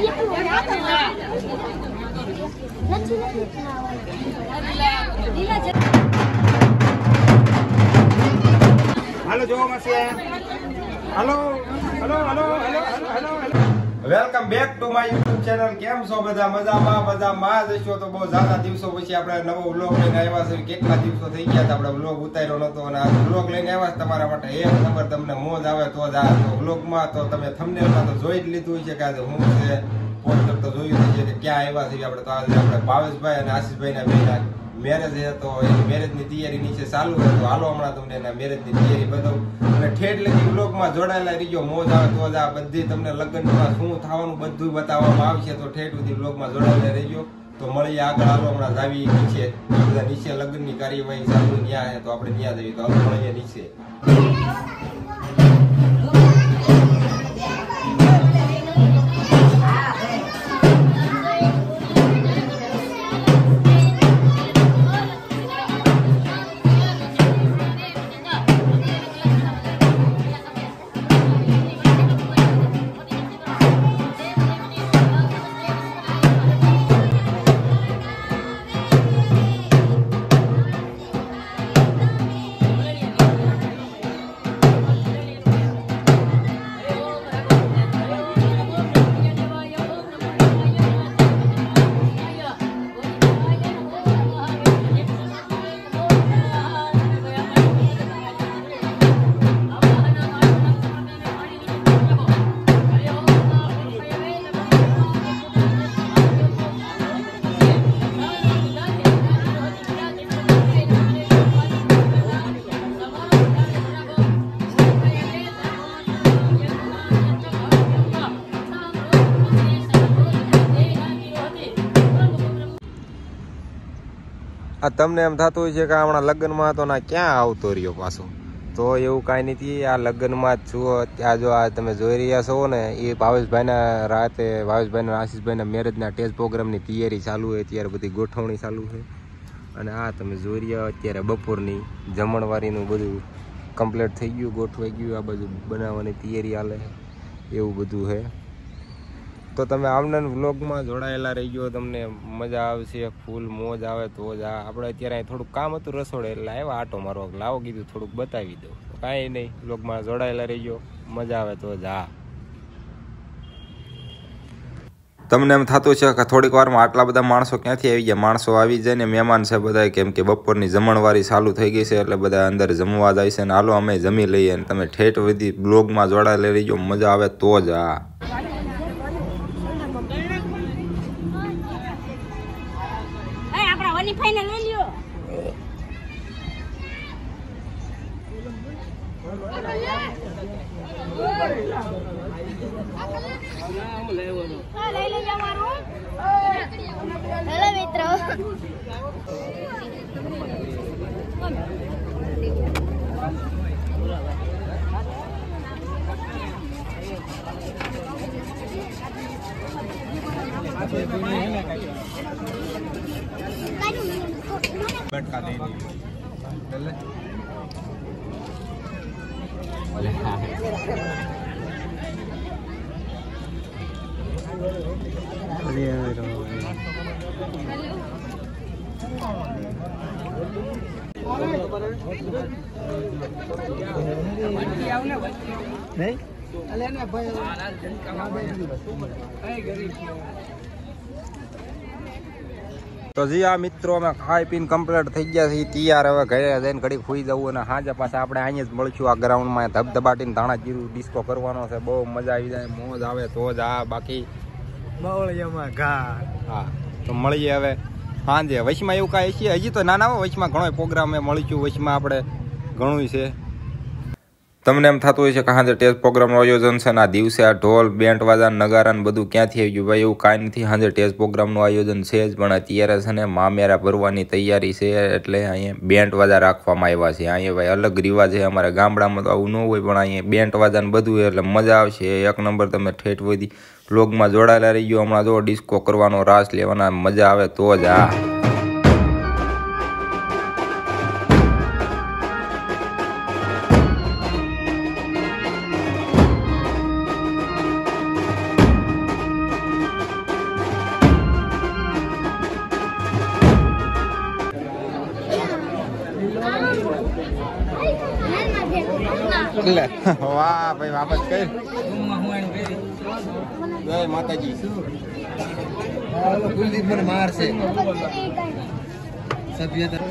હાલો જો માસી hello hello hello hello hello welcome back to my YouTube channel. કેમ છો બધા? મજામાં જશો તો બહુ ઝાઝા દિવસો પછી આપણે નવો વ્લોગ લઈને આવ્યા છે. કેટલા દિવસો થઈ ગયા હતા આપણે વ્લોગ ઉતાર્યો નતો અને આ વ્લોગ લઈને આવ્યા તમારા માટે એક નંબર. તમને મોજ આવે તો જ આ વ્લોગમાં તો તમે થંબનેલમાં તો જોઈ જ લીધું છે કે આજે હું છે પોસ્ટર તો જોયું છે કે ક્યાં આવ્યા છે આપણે. તો આજે આપણે ભાવેશભાઈ અને આશીષભાઈના બેના મેરેજ છે તો એની મેરેજની તૈયારી નીચે ચાલુ છે. તો હાલો હમણાં તમને એના મેરેજની તૈયારી બતાવું અને ઠેઠ લગી બ્લોગમાં જોડાયેલા રહીજો. મોજ આવે તો જ આ બધી તમને લગ્નમાં શું થવાનું બધું બતાવવામાં આવશે. તો ઠેઠ સુધી બ્લોગમાં જોડાયેલા રહીજો. તો મળીએ આગળ. હાલો હમણાં જાવી નીચે બધા નીચે લગ્નની કાર્યવાહી ચાલુ ત્યાં છે તો આપણે ત્યાં જઈએ. તો હાલો મળીએ નીચે. આ તમને એમ થતું હોય છે કે હમણાં લગ્નમાં તો ના ક્યાં આવતો રહ્યો પાછો. તો એવું કાંઈ નથી. આ લગ્નમાં જ છું. ત્યાં જો આ તમે જોઈ રહ્યા છો ને એ ભાવેશભાઈના રાતે ભાવેશભાઈના આશીષભાઈના મેરેજના ટેસ્ટ પ્રોગ્રામની તૈયારી ચાલુ હોય. અત્યારે બધી ગોઠવણી ચાલુ છે. અને આ તમે જોઈ રહ્યા અત્યારે બપોરની જમણવારીનું બધું કમ્પ્લીટ થઈ ગયું, ગોઠવાઈ ગયું. આ બધું બનાવવાની તૈયારી હાલે એવું બધું છે. તો તમે આવનાર વ્લોગમાં જોડાયેલા રહી ગયો. તમને મજા આવશે, ફૂલ મોજ આવે તો જ. આપણે અત્યારે અહીં થોડુંક કામ હતું રસોડે એટલે આવ્યા આટો મારવા. લાવો કીધું થોડુંક બતાવી દઉં. કાંઈ નહીં, વ્લોગમાં જોડાયેલા રહી ગયો. મજા આવે તો જ. તમને એમ થતું છે કે થોડીક વારમાં આટલા બધા માણસો ક્યાંથી આવી ગયા. માણસો આવી જાય ને મહેમાન છે બધા, કેમ કે બપોરની જમણવારી ચાલુ થઈ ગઈ છે એટલે બધા અંદર જમવા જાય છે. ને હાલો અમે જમી લઈએ. અને તમે ઠેઠ બધી બ્લોગમાં જોડાયેલા રહી ગયો. મજા આવે તો જ. ફાઈનલ લઈ લ્યો. લઈ લેજો મારું. હેલો મિત્રો. बैठा दे તો જી આ મિત્રો અમે ખાઈ પીને કમ્પ્લીટ થઈ ગયા છે તૈયાર. હવે ઘરે જઈને ઘડી ખુઈ જવું અને હાજે પાછા આપણે અહીંયા જ મળશું આ ગ્રાઉન્ડમાં. ધબધબાટીને ધાણા જીરું ડિસ્કો કરવાનો છે. બહુ મજા આવી જાય, મોજ આવે તો જ. બાકી હા તો મળીએ હવે સાંજે. વચમાં એવું કાંઈ છે હજી તો નાના હોય. વચમાં ઘણો પ્રોગ્રામ મળીશું. વચમાં આપણે ઘણું છે. તમને એમ થતું હોય છે કે સાંજે ટેસ્ટ પ્રોગ્રામનું આયોજન છે. આ દિવસે આ ઢોલ બેન્ટ વાજા નગારા ને બધું ક્યાંથી આવી ગયું ભાઈ? એવું કાંઈ નથી. સાંજે ટેસ્ટ પ્રોગ્રામનું આયોજન છે જ, પણ અત્યારે છે ને મામેરા ભરવાની તૈયારી છે એટલે અહીંયા બેન્ટ વાજા રાખવામાં આવ્યા છે. અહીંયા ભાઈ અલગ રિવાજ છે. અમારા ગામડામાં તો આવું ન હોય, પણ અહીંયા બેન્ટ વાજા ને બધું એટલે મજા આવશે એક નંબર. તમે ઠેઠ બધી બ્લોગમાં જોડાયેલા રહી ગયો. હમણાં જો ડિસ્કો કરવાનો, રાસ લેવાના, મજા આવે તો જ. લે વાહ ભાઈ વાપસ કર જય માતાજી કુલદીપ મને મારશે સભ્યતા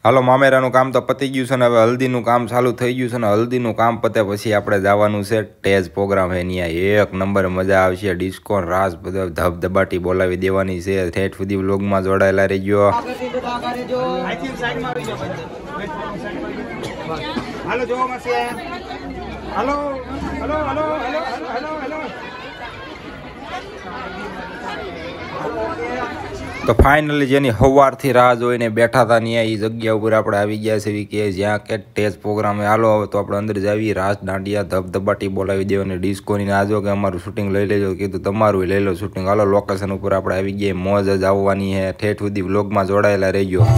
હાલો મામેરાનું કામ તો પતી ગયું છે ને હવે હલ્દીનું કામ ચાલુ થઈ ગયું છે ને હલ્દીનું કામ પતે પછી આપણે જવાનું છે ટેજ પ્રોગ્રામ હે ત્યાં 1 નંબર મજા આવશે. ડિસ્કો રાસ બધા ધબધબાટી બોલાવી દેવાની છે. ઠેઠ સુધી વ્લોગમાં જોડાયેલા રહેજો. હાલો જો માસી hello hello hello hello hello હાલો. તો ફાઇનલી જેની સવારથી રાહ જોઈને બેઠા હતા ત્યાં એ જગ્યા ઉપર આપણે આવી ગયા છે કે જ્યાં કે ટેજ પ્રોગ્રામ હાલો હવે તો આપણે અંદર જાવી. રાસ દાંડિયા ધબધબાટી બોલાવી દેવાની ડિસ્કોની ના જો કે અમારું શૂટિંગ લઈ લેજો કીધું તમારું લઈ લો શૂટિંગ. હાલો લોકેશન ઉપર આપણે આવી ગયા. મોજ જ આવવાની છે. ઠેઠ સુધી વ્લોગમાં જોડાયેલા રહેજો.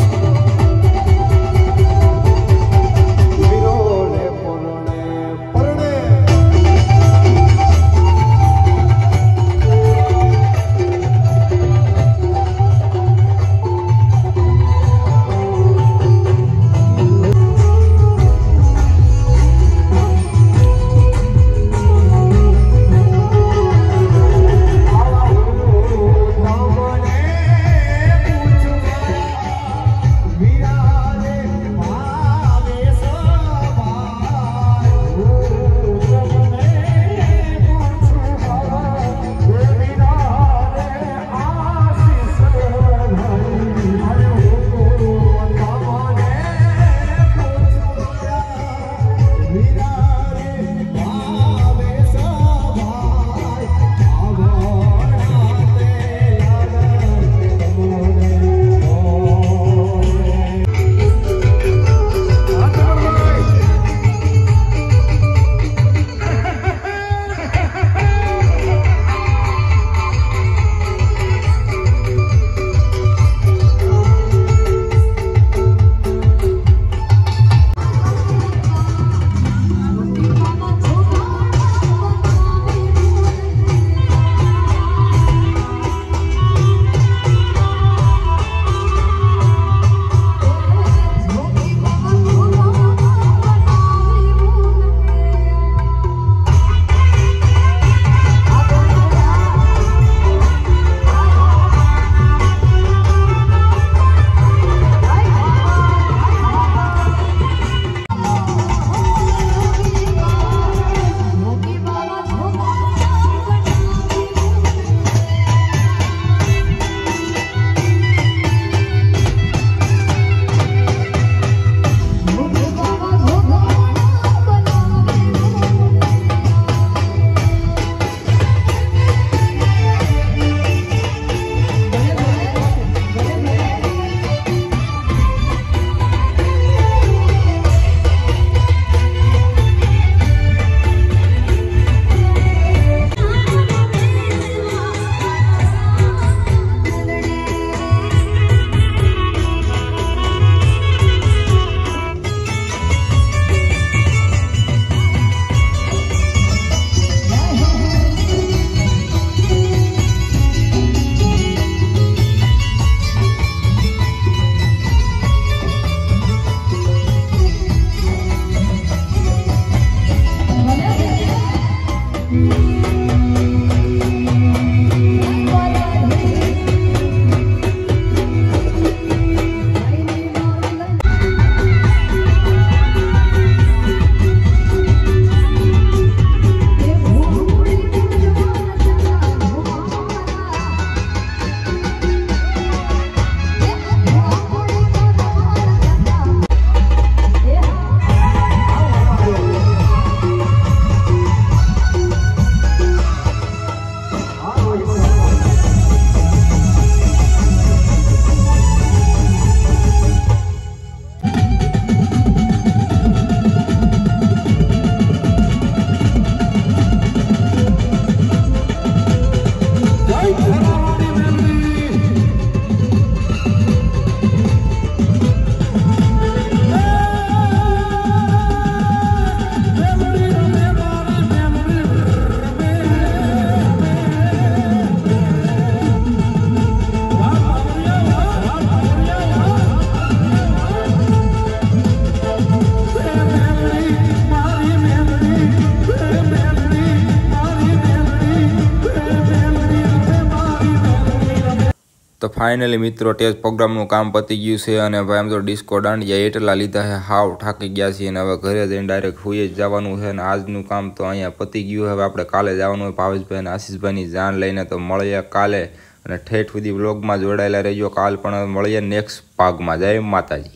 તો ફાઇનલી મિત્રો ટેજ પ્રોગ્રામનું કામ પતી ગયું છે અને ભાઈ આમ તો ડિસ્કો દાંડિયા એટલા લીધા છે, હાવ થાકી ગયા છીએ અને હવે ઘરે જઈને ડાયરેક્ટ સુઈ જ જવાનું છે. અને આજનું કામ તો અહીંયા પતી ગયું. હવે આપણે કાલે જવાનું હોય ભાવેશભાઈ અને આશીષભાઈની જાન લઈને. તો મળીએ કાલે અને ઠેઠ સુધી વ્લોગમાં જોડાયેલા રહેજો. કાલ પણ મળીએ નેક્સ્ટ ભાગમાં. જય માતાજી.